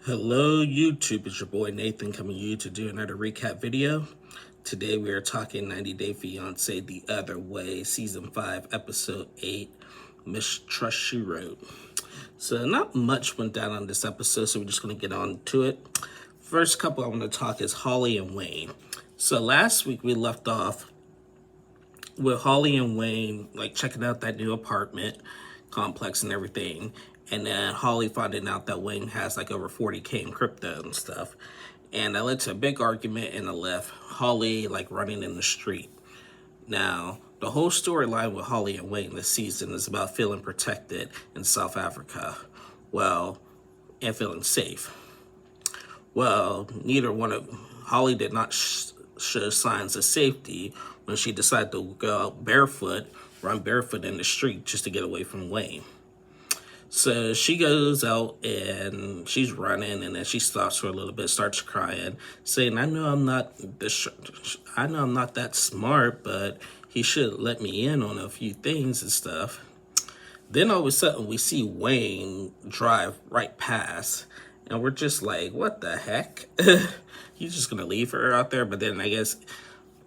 Hello YouTube, it's your boy Nathan coming to you to do another recap video. Today we are talking 90 Day Fiancé The Other Way, Season 5, Episode 8, Mistrust She Wrote. So not much went down on this episode, so we're just going to get on to it. First couple I want to talk is Holly and Wayne. So last week we left off with Holly and Wayne like checking out that new apartment complex and everything. And then Holly finding out that Wayne has like over 40K in crypto and stuff. And that led to a big argument in the lift. Holly like running in the street. Now, the whole storyline with Holly and Wayne this season is about feeling protected in South Africa. And feeling safe. Neither one of Holly did not show signs of safety when she decided to go out run barefoot in the street just to get away from Wayne. So she goes out and she's running, and then she stops for a little bit, starts crying, saying, I know I'm not that smart, but he should let me in on a few things and stuff. Then all of a sudden we see Wayne drive right past, and we're just like, what the heck? He's just gonna leave her out there. But then I guess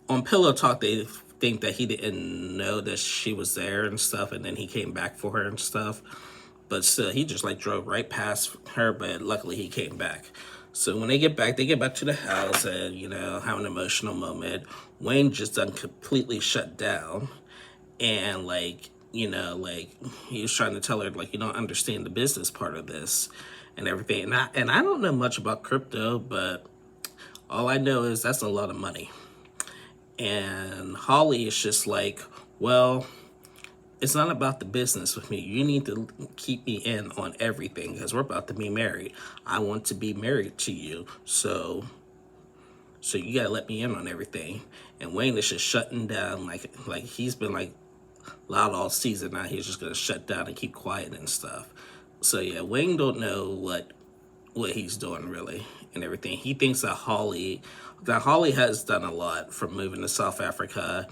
on Pillow Talk they think that he didn't know that she was there and stuff, and then he came back for her and stuff. But still, he just like drove right past her, but luckily he came back. So when they get back to the house and, have an emotional moment. Wayne just done completely shut down. And he was trying to tell her, you don't understand the business part of this and everything. And I don't know much about crypto, but all I know is that's a lot of money. And Holly is just like, well, it's not about the business with me. You need to keep me in on everything because we're about to be married. I want to be married to you. So you gotta let me in on everything. And Wayne is just shutting down like he's been like loud all season. Now he's just gonna shut down and keep quiet and stuff. So yeah, Wayne don't know what he's doing really and everything. He thinks that Holly has done a lot from moving to South Africa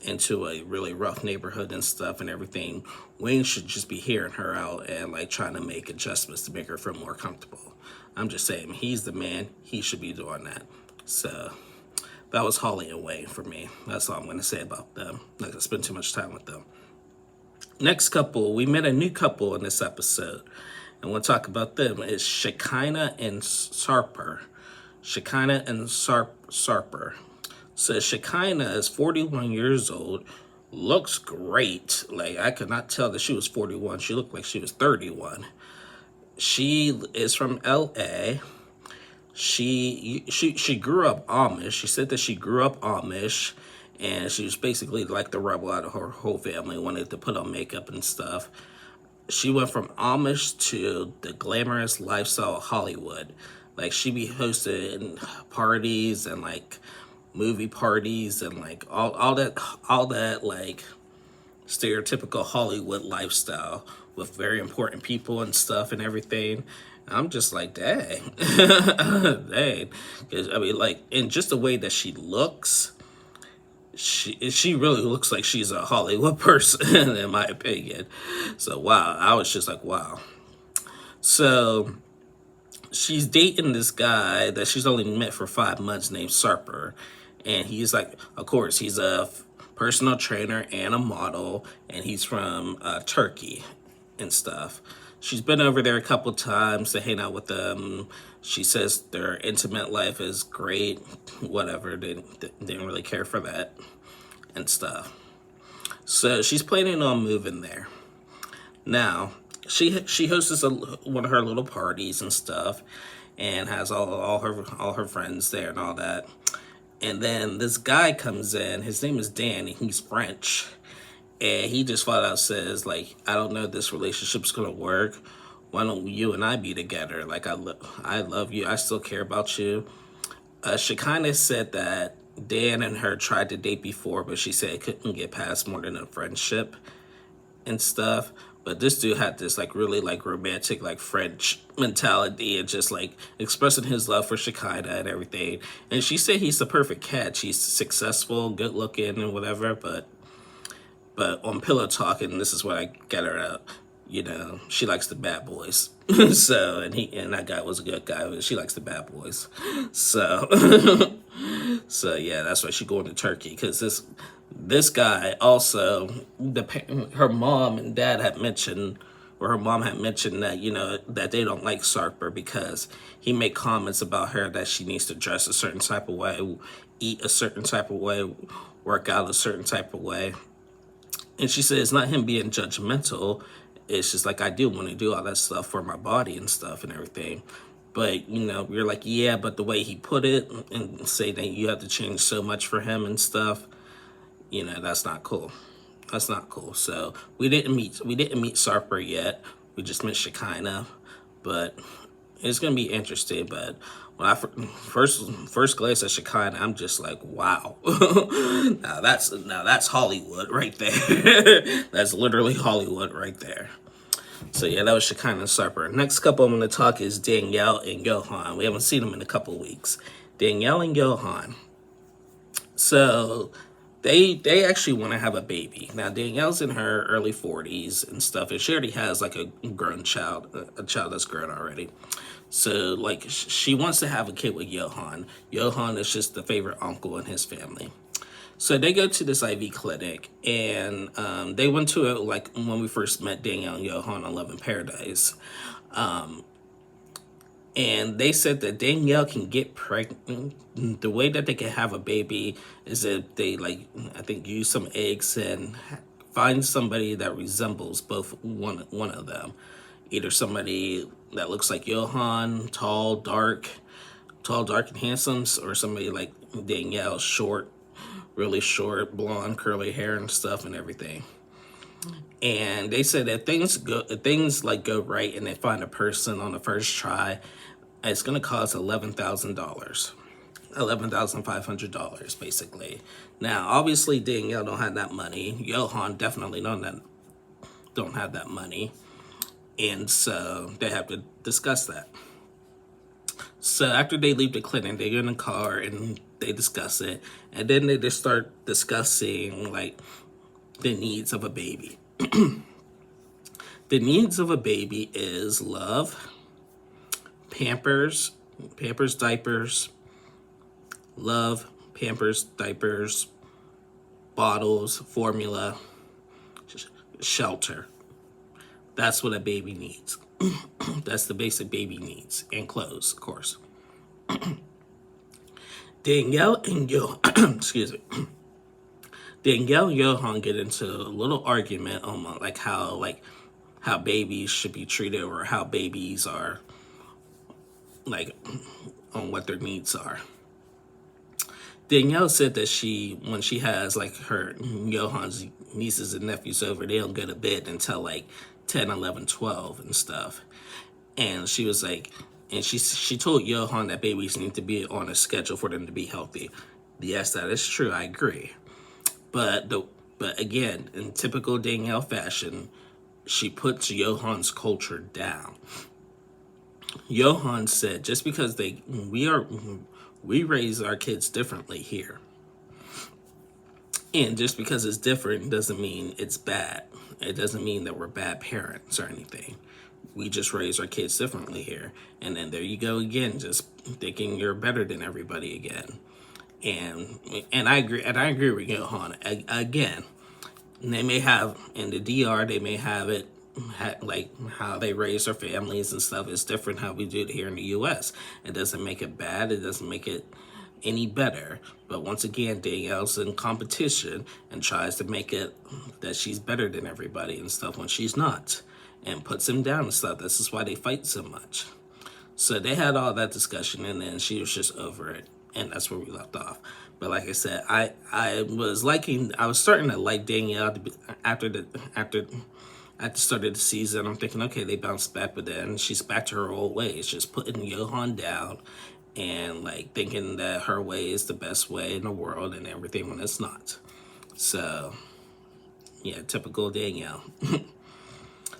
into a really rough neighborhood and stuff and everything. Wayne should just be hearing her out and trying to make adjustments to make her feel more comfortable. I'm just saying, he's the man. He should be doing that. So that was Holly and Wayne for me. That's all I'm going to say about them. Not going to spend too much time with them. Next couple, we met a new couple in this episode. And we'll talk about them. It's Shekinah and Sarper. Shekinah and Sarper. So Shekinah is 41 years old, looks great. I could not tell that she was 41. She looked like she was 31. She is from LA. She grew up Amish. She said that she grew up Amish, and she was basically like the rebel out of her whole family, wanted to put on makeup and stuff. She went from Amish to the glamorous lifestyle of Hollywood. She be hosting parties and movie parties and all that stereotypical Hollywood lifestyle with very important people and stuff and everything. I'm just like, dang. Dang. Because in just the way that she looks, she really looks like she's a Hollywood person in my opinion. So wow, I was just like, wow. So she's dating this guy that she's only met for 5 months named Sarper. And he's of course, he's a personal trainer and a model, and he's from Turkey and stuff. She's been over there a couple times to hang out with them. She says their intimate life is great, whatever. They didn't really care for that and stuff. So she's planning on moving there. Now, she hosts one of her little parties and stuff, and has all her friends there and all that. And then this guy comes in. His name is Dan, and he's French. And he just flat out says, I don't know if this relationship's going to work. Why don't you and I be together? I love you. I still care about you. Shekinah said that Dan and her tried to date before, but she said it couldn't get past more than a friendship and stuff. But this dude had this really romantic French mentality and just expressing his love for Shekinah and everything. And she said he's the perfect catch. He's successful, good looking and whatever. But on Pillow Talk, and this is what I get her out. You know, she likes the bad boys. So, and that guy was a good guy, but she likes the bad boys. So, so yeah, that's why she going to Turkey, because this guy also, her mom and dad had mentioned, or her mom had mentioned that, you know, that they don't like Sarper because he made comments about her that she needs to dress a certain type of way, eat a certain type of way, work out a certain type of way. And she said it's not him being judgmental. It's just like, I do want to do all that stuff for my body and stuff and everything. But, you know, you're like, yeah, but the way he put it and say that you have to change so much for him and stuff, you know, that's not cool. That's not cool. So we didn't meet Sarper yet. We just met Shekinah. But it's gonna be interesting. But when I first glance at Shekinah, I'm just like, wow. now that's Hollywood right there. That's literally Hollywood right there. So yeah, that was Shekinah and Sarper. Next couple I'm gonna talk is Danielle and Johan. We haven't seen them in a couple weeks. Danielle and Johan. So they actually want to have a baby. Now Danielle's in her early 40s and stuff, and she already has like a grown child, a child that's grown already. So like she wants to have a kid with Johan. Johan is just the favorite uncle in his family. So they go to this IV clinic, and they went to it like when we first met Danielle and Johan on Love in Paradise. And they said that Danielle can get pregnant. The way that they can have a baby is that they, like, I think, use some eggs and find somebody that resembles both one of them. Either somebody that looks like Johan, tall, dark and handsome, or somebody like Danielle, short, really short, blonde, curly hair and stuff and everything. And they said that things like go right and they find a person on the first try, it's gonna cost $11,000, $11,500 basically. Now, obviously, Danielle don't have that money. Johan definitely don't have that money, and so they have to discuss that. So after they leave the clinic, they get in the car and they discuss it, and then they just start discussing like the needs of a baby. The needs of a baby is love, Pampers, diapers, love, Pampers, diapers, bottles, formula, shelter. That's what a baby needs. That's the basic baby needs, and clothes, of course. Danielle and excuse me. Danielle and Johan get into a little argument on how babies should be treated, or how babies are, like, on what their needs are. Danielle said that when she has like her Johan's nieces and nephews over, they don't go to bed until like 10, 11, 12 and stuff. And she was like, and she told Johan that babies need to be on a schedule for them to be healthy. Yes, that is true. I agree. But again, in typical Danielle fashion, she puts Johan's culture down. Johan said, just because we raise our kids differently here. And just because it's different doesn't mean it's bad. It doesn't mean that we're bad parents or anything. We just raise our kids differently here. And then there you go again, just thinking you're better than everybody again. And I agree with Johan. Again, they may have, in the DR, they may have it, like how they raise their families and stuff is different how we do it here in the U.S. It doesn't make it bad. It doesn't make it any better. But once again, Danielle's in competition and tries to make it that she's better than everybody and stuff when she's not, and puts him down and stuff. This is why they fight so much. So they had all that discussion, and then she was just over it, and that's where we left off. But like I said, I was starting to like Danielle after the start of the season. I'm thinking, okay, they bounced back, but then she's back to her old ways, just putting Johan down and like thinking that her way is the best way in the world and everything when it's not. So yeah, typical Danielle.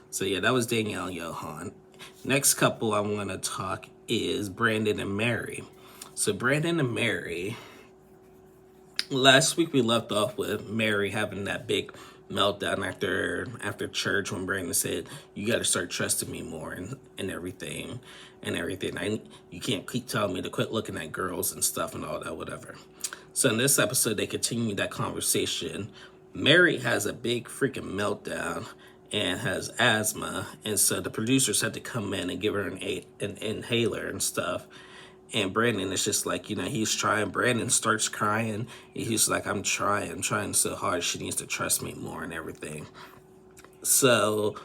So yeah, that was Danielle and Johan. Next couple I want to talk is Brandon and Mary. So Brandon and Mary, last week we left off with Mary having that big meltdown after church when Brandon said, "You got to start trusting me more and everything, you can't keep telling me to quit looking at girls and stuff and all that, whatever." So in this episode, they continue that conversation. Mary has a big freaking meltdown and has asthma, and so the producers had to come in and give her an inhaler and stuff. And Brandon is just like, he's trying. Brandon starts crying. And he's like, I'm trying so hard. She needs to trust me more and everything. So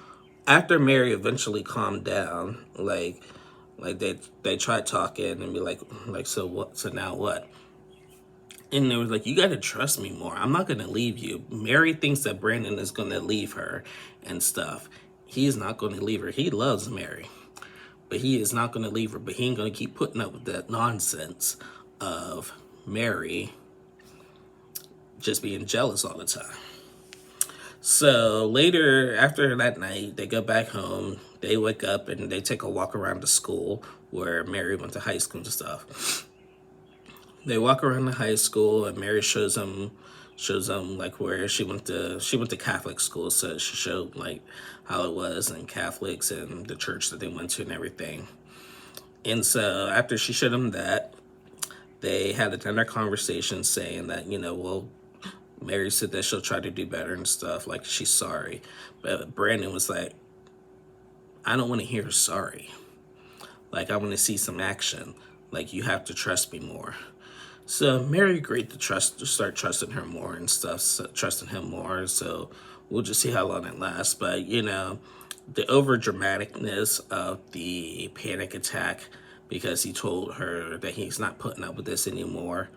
after Mary eventually calmed down, like they tried talking and be like, so what? So now what? And they was like, you got to trust me more. I'm not going to leave you. Mary thinks that Brandon is going to leave her and stuff. He's not going to leave her. He loves Mary. But he is not going to leave her. But he ain't going to keep putting up with that nonsense of Mary just being jealous all the time. So later, after that night, they go back home. They wake up and they take a walk around the school where Mary went to high school and stuff. They walk around the high school and Mary shows them like where she went to Catholic school, so she showed like how it was in Catholics and the church that they went to and everything. And so after she showed them that, they had another conversation saying that, well, Mary said that she'll try to do better and stuff, like she's sorry. But Brandon was like, I don't want to hear sorry. Like, I want to see some action. Like, you have to trust me more. So Mary agreed to start trusting her more and stuff, trusting him more. So we'll just see how long it lasts. But, the over dramaticness of the panic attack because he told her that he's not putting up with this anymore,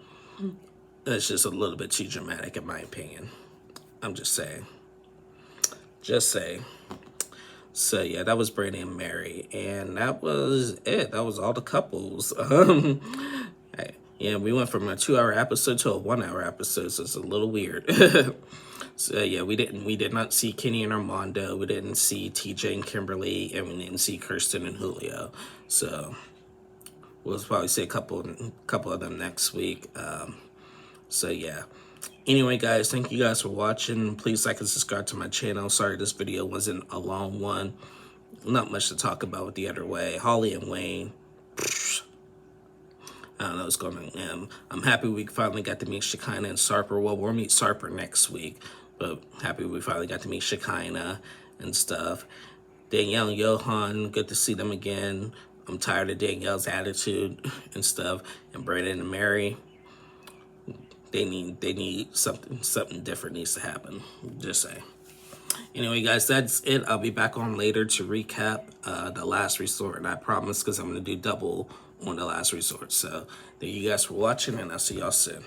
that's just a little bit too dramatic in my opinion. I'm just saying. Just saying. So yeah, that was Brandon and Mary, and that was it. That was all the couples. Yeah, we went from a 2-hour episode to a 1-hour episode, so it's a little weird. So yeah, we did not see Kenny and Armando, we didn't see TJ and Kimberly, and we didn't see Kirsten and Julio. So we'll probably see a couple of them next week. So yeah. Anyway, guys, thank you guys for watching. Please like and subscribe to my channel. Sorry this video wasn't a long one. Not much to talk about with the other way. Holly and Wayne. I don't know what's going on. I'm happy we finally got to meet Shekinah and Sarper. Well, we'll meet Sarper next week, but happy we finally got to meet Shekinah and stuff. Danielle and Johan, good to see them again. I'm tired of Danielle's attitude and stuff. And Brandon and Mary, they need something different needs to happen. Just say. Anyway, guys, that's it. I'll be back on later to recap The Last Resort, and I promise, because I'm going to do double on The Last Resort. So thank you guys for watching, and I'll see y'all soon.